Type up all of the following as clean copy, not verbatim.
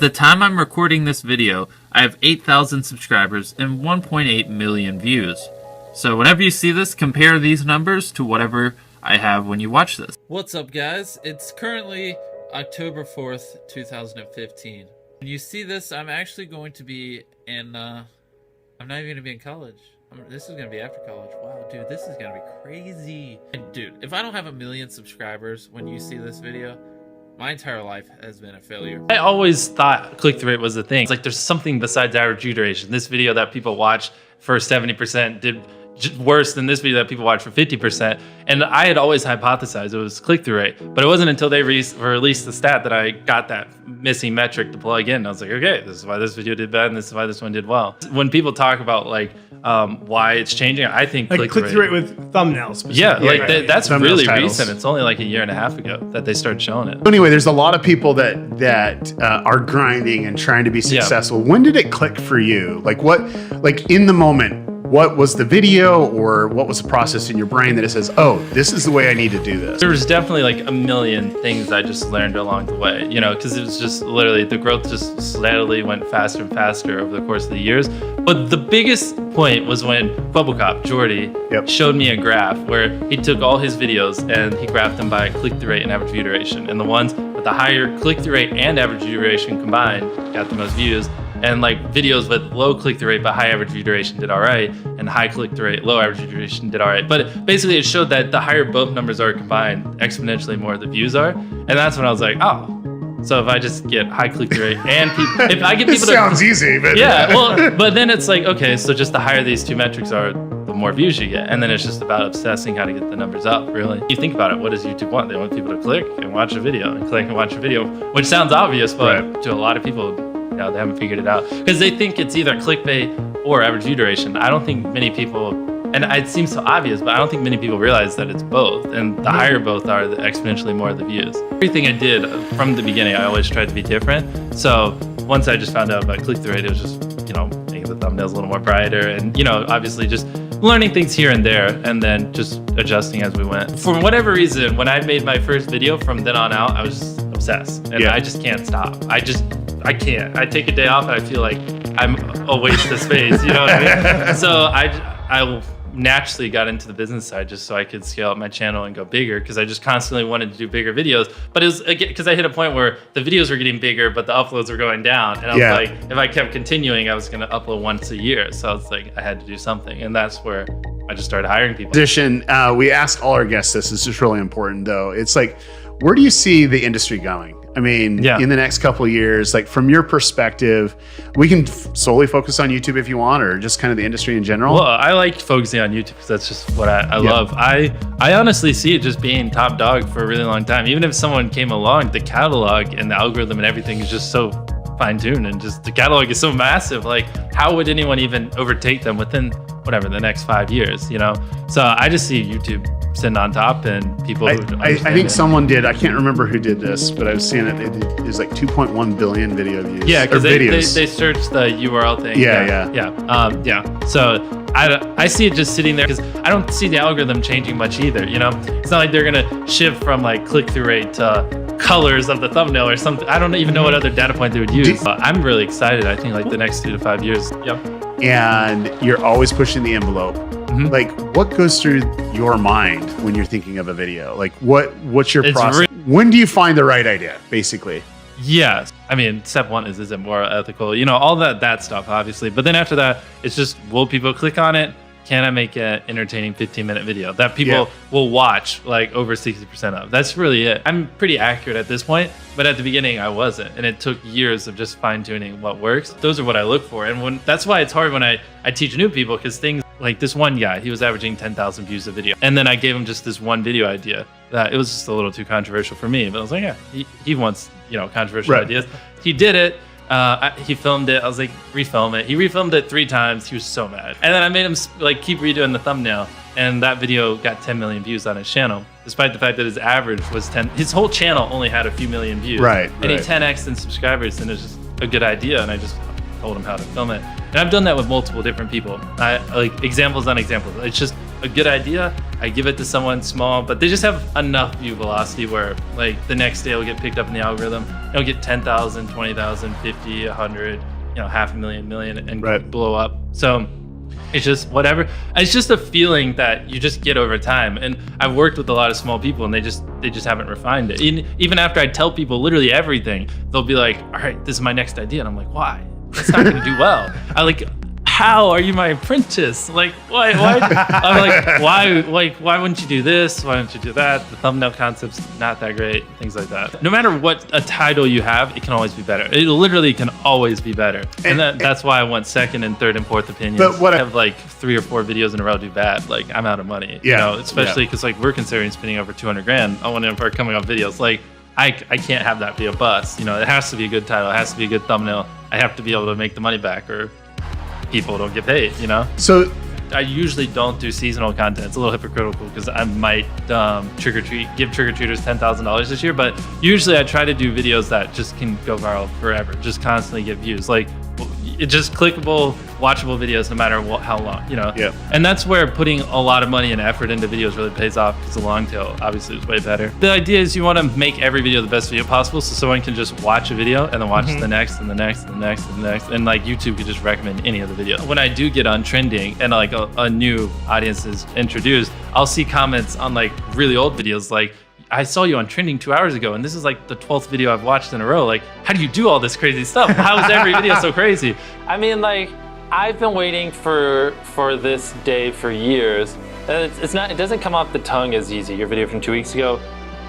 the time I'm recording this video, I have 8,000 subscribers and 1.8 million views. So whenever you see this, compare these numbers to whatever I have when you watch this. What's up, guys? It's currently October 4th, 2015. When you see this, I'm actually going to be in, I'm not even going to be in college. This is going to be after college. Wow, dude, this is going to be crazy. And dude, if I don't have 1 million subscribers when you see this video, my entire life has been a failure. I always thought click-through rate was the thing. It's like there's something besides average view duration. This video that people watch for 70% did worse than this video that people watch for 50%. And I had always hypothesized it was click-through rate, but it wasn't until they released the stat that I got that missing metric to plug in. I was like, okay, this is why this video did bad and this is why this one did well. When people talk about like why it's changing, I think like click-through rate with thumbnails. Yeah, like that's really recent. It's only like 1.5 years ago that they started showing it. Anyway, there's a lot of people that are grinding and trying to be successful. Yeah. When did it click for you? Like in the moment, what was the video or what was the process in your brain that it says, oh, this is the way I need to do this? There was definitely like 1 million things I just learned along the way, you know, because it was just literally the growth just steadily went faster and faster over the course of the years. But the biggest point was when Bubblecop, Jordy, showed me a graph where he took all his videos and he graphed them by click-through rate and average view duration. And the ones with the higher click-through rate and average view duration combined got the most views. And like videos with low click-through rate but high average view duration did all right, and high click-through rate, low average view duration did all right. But basically it showed that the higher both numbers are combined, exponentially more the views are. And that's when I was like, oh, so if I just get high click-through rate and people, if I get people to— sounds easy, but yeah, well, but then it's like, okay, so just the higher these two metrics are, the more views you get. And then it's just about obsessing how to get the numbers up, really. You think about it, what does YouTube want? They want people to click and watch a video, and click and watch a video, which sounds obvious, but to a lot of people, no, they haven't figured it out because they think it's either clickbait or average view duration. I don't think many people, and it seems so obvious, but I don't think many people realize that it's both. And the higher both are, the exponentially more the views. Everything I did from the beginning, I always tried to be different. So once I just found out about click-through rate, it was just, you know, making the thumbnails a little more brighter and, you know, obviously just learning things here and there and then just adjusting as we went. For whatever reason, when I made my first video from then on out, I was just obsessed and I just can't stop. I can't. I take a day off and I feel like I'm a waste of space, you know what I mean? So I naturally got into the business side just so I could scale up my channel and go bigger because I just constantly wanted to do bigger videos. But it was because I hit a point where the videos were getting bigger, but the uploads were going down. And I was like, if I kept continuing, I was going to upload once a year. So I was like, I had to do something. And that's where I just started hiring people. We ask all our guests this. This is really important, though. It's like, where do you see the industry going? I mean, in the next couple of years, like from your perspective, we can solely focus on YouTube if you want, or just kind of the industry in general. Well, I like focusing on YouTube because that's just what I love. I honestly see it just being top dog for a really long time. Even if someone came along, the catalog and the algorithm and everything is just so fine-tuned, and just the catalog is so massive. Like, how would anyone even overtake them within whatever the next 5 years? You know, so I just see YouTube sitting on top, and people. I think someone did. I can't remember who did this, but I was seeing it. It was like 2.1 billion video views. Yeah, because they searched the URL thing. Yeah. So I see it just sitting there because I don't see the algorithm changing much either. You know, it's not like they're gonna shift from like click-through rate to colors of the thumbnail or something. I don't even know what other data point they would use. I'm really excited. I think like the next 2 to 5 years. And you're always pushing the envelope. Like, what goes through your mind when you're thinking of a video? Like, what's your process? When do you find the right idea, basically? Yes. I mean, step one is it more ethical? You know, all that stuff, obviously. But then after that, it's just, will people click on it? Can I make an entertaining 15-minute video that people will watch like over 60% of? That's really it. I'm pretty accurate at this point, but at the beginning I wasn't. And it took years of just fine-tuning what works. Those are what I look for. And that's why it's hard when I teach new people, because things like this one guy, he was averaging 10,000 views a video. And then I gave him just this one video idea that it was just a little too controversial for me. But I was like, yeah, he wants, you know, controversial ideas. He did it. He filmed it. I was like, refilm it. He refilmed it 3 times. He was so mad. And then I made him like keep redoing the thumbnail. And that video got 10 million views on his channel, despite the fact that his average was 10. His whole channel only had a few million views. And he 10x'd in subscribers, and it's just a good idea. And I just told him how to film it. And I've done that with multiple different people. Like examples on examples. It's just a good idea, I give it to someone small, but they just have enough view velocity where like the next day it'll get picked up in the algorithm. It'll get 10,000, 20,000, 50, 100, 500,000, million, and blow up. So it's just whatever. It's just a feeling that you just get over time. And I've worked with a lot of small people, and they just haven't refined it. Even after I tell people literally everything, they'll be like, all right, this is my next idea. And I'm like, why? It's not going to do well. How are you my apprentice? Like, why? I'm like, why? Like, why wouldn't you do this? Why don't you do that? The thumbnail concept's not that great. Things like that. No matter what a title you have, it can always be better. It literally can always be better. And that's why I want second and third and fourth opinions. But what I have like 3 or 4 videos in a row do bad, like I'm out of money. Yeah. Especially because like we're considering spending over 200 grand on one of our coming up videos. Like I can't have that be a bust. It has to be a good title. It has to be a good thumbnail. I have to be able to make the money back, or people don't get paid, So I usually don't do seasonal content. It's a little hypocritical because I might give trick-or-treaters $10,000 this year, but usually I try to do videos that just can go viral forever, just constantly get views. Like, it's just clickable, watchable videos no matter how long, Yeah. And that's where putting a lot of money and effort into videos really pays off, because the long tail obviously is way better. The idea is you want to make every video the best video possible, so someone can just watch a video and then watch the next and the next and the next and the next, and like YouTube could just recommend any of the videos. When I do get on trending and like a new audience is introduced, I'll see comments on like really old videos like, I saw you on trending 2 hours ago, and this is like the 12th video I've watched in a row. Like, how do you do all this crazy stuff? How is every video so crazy? I mean, like, I've been waiting for this day for years. It doesn't come off the tongue as easy. Your video from 2 weeks ago,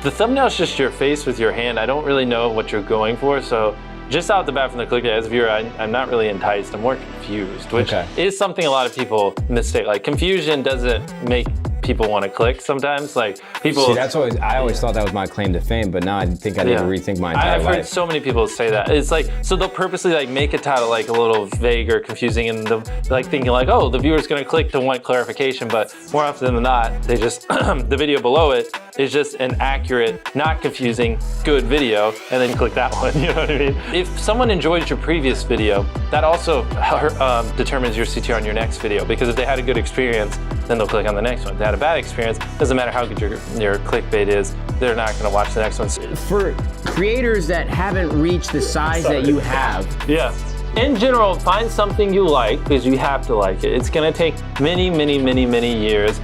the thumbnail's just your face with your hand. I don't really know what you're going for, so just out the bat from the click, as a viewer, I'm not really enticed. I'm more confused, which is something a lot of people mistake. Like, confusion doesn't make people want to click sometimes. Like, people. See, I always thought that was my claim to fame, but now I think I need to rethink my entire life. I've heard so many people say that. It's like, so they'll purposely like make a title like a little vague or confusing, and like thinking like, oh, the viewer's gonna click to want clarification, but more often than not, they just the video below it is just an accurate, not confusing, good video, and then click that one. You know what I mean? If someone enjoyed your previous video, that also determines your CTR on your next video, because if they had a good experience, then they'll click on the next one. If they had a bad experience, doesn't matter how good your clickbait is, they're not gonna watch the next one. For creators that haven't reached the size that you have. Yeah. In general, find something you like, because you have to like it. It's gonna take many, many, many, many years.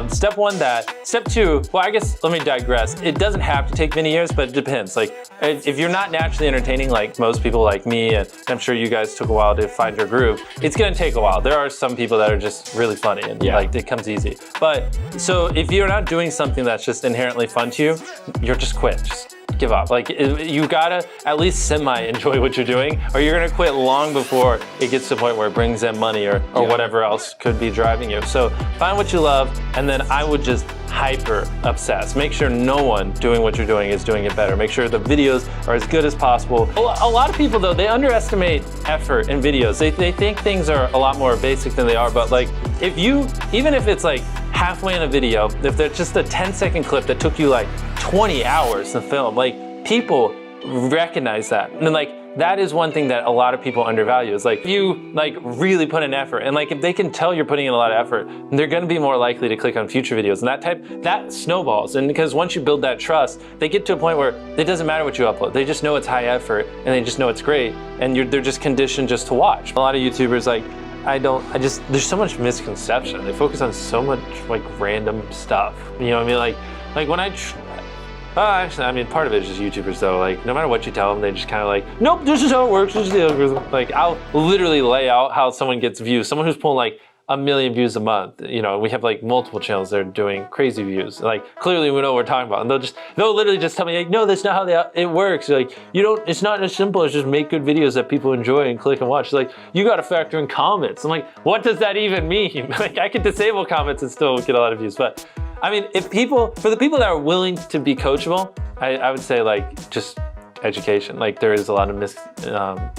Step one, that. Step two, well, I guess, let me digress. It doesn't have to take many years, but it depends. Like, if you're not naturally entertaining like most people like me, and I'm sure you guys took a while to find your groove, it's gonna take a while. There are some people that are just really funny, and like, it comes easy. But, so if you're not doing something that's just inherently fun to you, you're just quit. Just give up. Like, you gotta at least semi-enjoy what you're doing, or you're gonna quit long before it gets to the point where it brings in money or whatever else could be driving you. So find what you love, and then I would just hyper obsess. Make sure no one doing what you're doing is doing it better. Make sure the videos are as good as possible. A lot of people though, they underestimate effort in videos. They think things are a lot more basic than they are, but like, even if it's like halfway in a video, if there's just a 10-second clip that took you like 20 hours to film, like, people recognize that. And then like, that is one thing that a lot of people undervalue, is like, if you like really put in effort, and like if they can tell you're putting in a lot of effort, they're gonna be more likely to click on future videos, and that snowballs. And because once you build that trust, they get to a point where it doesn't matter what you upload. They just know it's high effort, and they just know it's great, and they're just conditioned just to watch. A lot of YouTubers, like, there's so much misconception. They focus on so much like random stuff. You know what I mean? Like when actually, I mean, part of it is just YouTubers though. Like, no matter what you tell them, they just kind of like, nope, this is how it works. This is the algorithm. Like, I'll literally lay out how someone gets views. Someone who's pulling like 1 million views a month. We have like multiple channels that are doing crazy views. Like, clearly we know what we're talking about. And they'll literally just tell me like, no, that's not how it works. Like, it's not as simple as just make good videos that people enjoy and click and watch. Like, you got to factor in comments. I'm like, what does that even mean? Like, I could disable comments and still get a lot of views. But I mean, for the people that are willing to be coachable, I would say like just education. Like, there is a lot of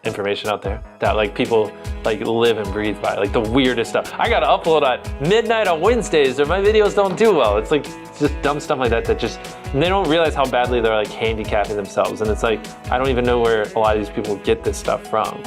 information out there that like people like live and breathe by, like the weirdest stuff. I gotta upload at midnight on Wednesdays or my videos don't do well. It's like, it's just dumb stuff like that they don't realize how badly they're like handicapping themselves. And it's like, I don't even know where a lot of these people get this stuff from.